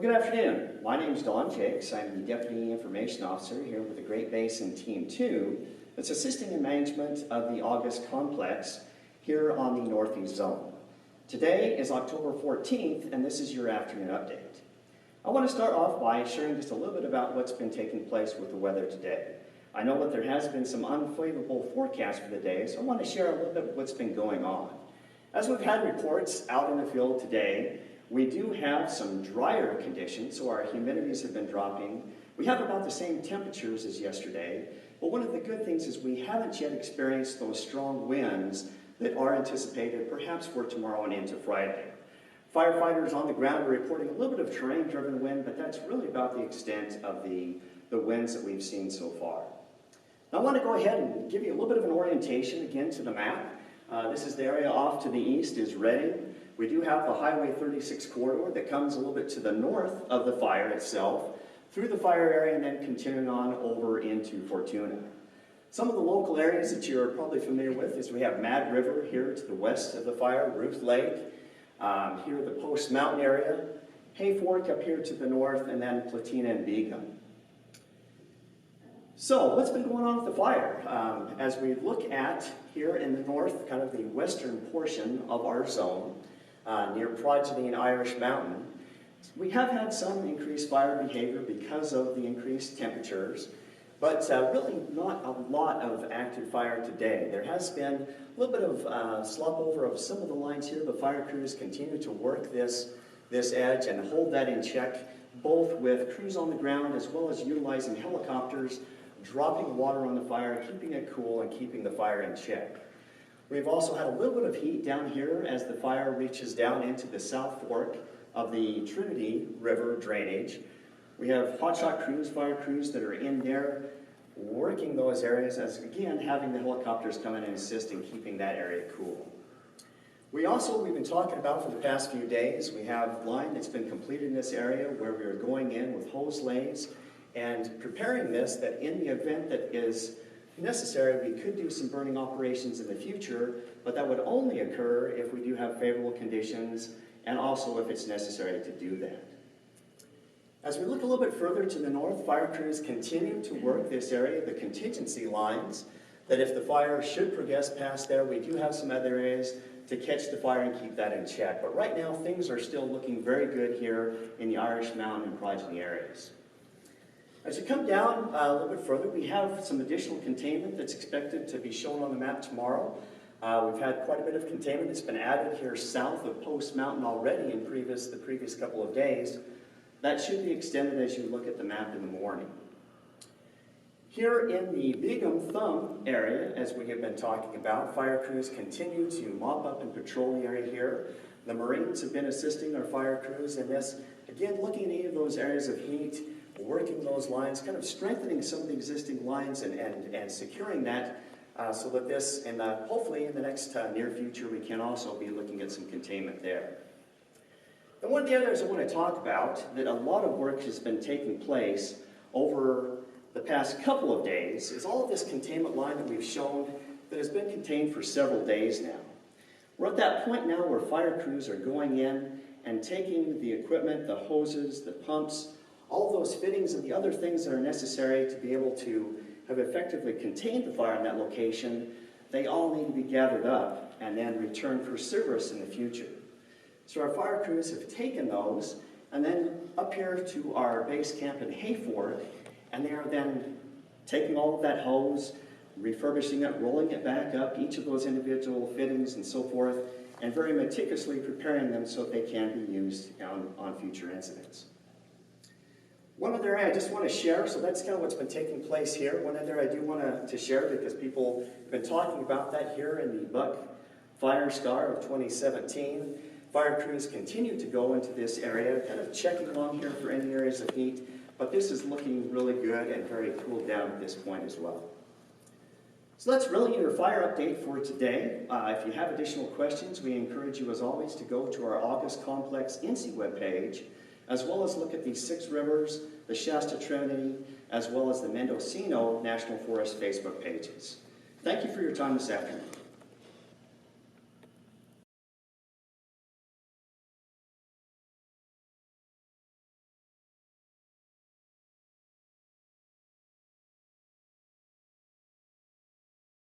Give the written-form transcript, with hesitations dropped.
Well, good afternoon. My name is Don Jakes. I'm the Deputy Information Officer here with the Great Basin Team 2 that's assisting in management of the August Complex here on the Northeast Zone. Today is October 14th, and this is your afternoon update. I want to start off by sharing just a little bit about what's been taking place with the weather today. I know that there has been some unfavorable forecasts for the day, so I want to share a little bit of what's been going on. As we've had reports out in the field today, we do have some drier conditions, so our humidities have been dropping. We have about the same temperatures as yesterday, but one of the good things is we haven't yet experienced those strong winds that are anticipated perhaps for tomorrow and into Friday. Firefighters on the ground are reporting a little bit of terrain-driven wind, but that's really about the extent of the winds that we've seen so far. Now, I want to go ahead and give you a little bit of an orientation again to the map. This is the area off to the east is Redding. We do have the Highway 36 corridor that comes a little bit to the north of the fire itself, through the fire area and then continuing on over into Fortuna. Some of the local areas that you're probably familiar with is we have Mad River here to the west of the fire, Ruth Lake, here the Post Mountain area, Hay Fork up here to the north, and then Platina and Begum. So what's been going on with the fire? As we look at here in the north, kind of the western portion of our zone, near Progeny and Irish Mountain, we have had some increased fire behavior because of the increased temperatures, but really not a lot of active fire today. There has been a little bit of slop over of some of the lines here. The fire crews continue to work this edge and hold that in check, both with crews on the ground as well as utilizing helicopters, dropping water on the fire, keeping it cool, and keeping the fire in check. We've also had a little bit of heat down here as the fire reaches down into the South Fork of the Trinity River drainage. We have hotshot crews, fire crews that are in there working those areas, as again, having the helicopters come in and assist in keeping that area cool. We've been talking about for the past few days, we have line that's been completed in this area where we are going in with hose lays and preparing this, that in the event that is necessary, we could do some burning operations in the future, but that would only occur if we do have favorable conditions and also if it's necessary to do that. As we look a little bit further to the north, fire crews continue to work this area, the contingency lines, that if the fire should progress past there, we do have some other areas to catch the fire and keep that in check. But right now, things are still looking very good here in the Irish Mountain and Progeny areas. As you come down a little bit further, we have some additional containment that's expected to be shown on the map tomorrow. We've had quite a bit of containment that's been added here south of Post Mountain already in the previous couple of days. That should be extended as you look at the map in the morning. Here in the Begum Thumb area, as we have been talking about, fire crews continue to mop up and patrol the area here. The Marines have been assisting our fire crews in this, again, looking at any of those areas of heat, working those lines, kind of strengthening some of the existing lines and securing that so that this, and hopefully in the next near future, we can also be looking at some containment there. And one of the others I want to talk about, that a lot of work has been taking place over the past couple of days, is all of this containment line that we've shown that has been contained for several days now. We're at that point now where fire crews are going in and taking the equipment, the hoses, the pumps, all those fittings and the other things that are necessary to be able to have effectively contained the fire in that location. They all need to be gathered up and then returned for service in the future. So our fire crews have taken those and then up here to our base camp in Hay Fork, and they are then taking all of that hose, refurbishing it, rolling it back up, each of those individual fittings and so forth, and very meticulously preparing them so that they can be used on future incidents. One other area I just want to share, so that's kind of what's been taking place here. One other I do want to share because people have been talking about that here in the Buck Fire Scar of 2017. Fire crews continue to go into this area, kind of checking along here for any areas of heat, but this is looking really good and very cooled down at this point as well. So that's really your fire update for today. If you have additional questions, we encourage you as always to go to our August Complex INSEE webpage, as well as look at the Six Rivers, the Shasta Trinity, as well as the Mendocino National Forest Facebook pages. Thank you for your time this afternoon.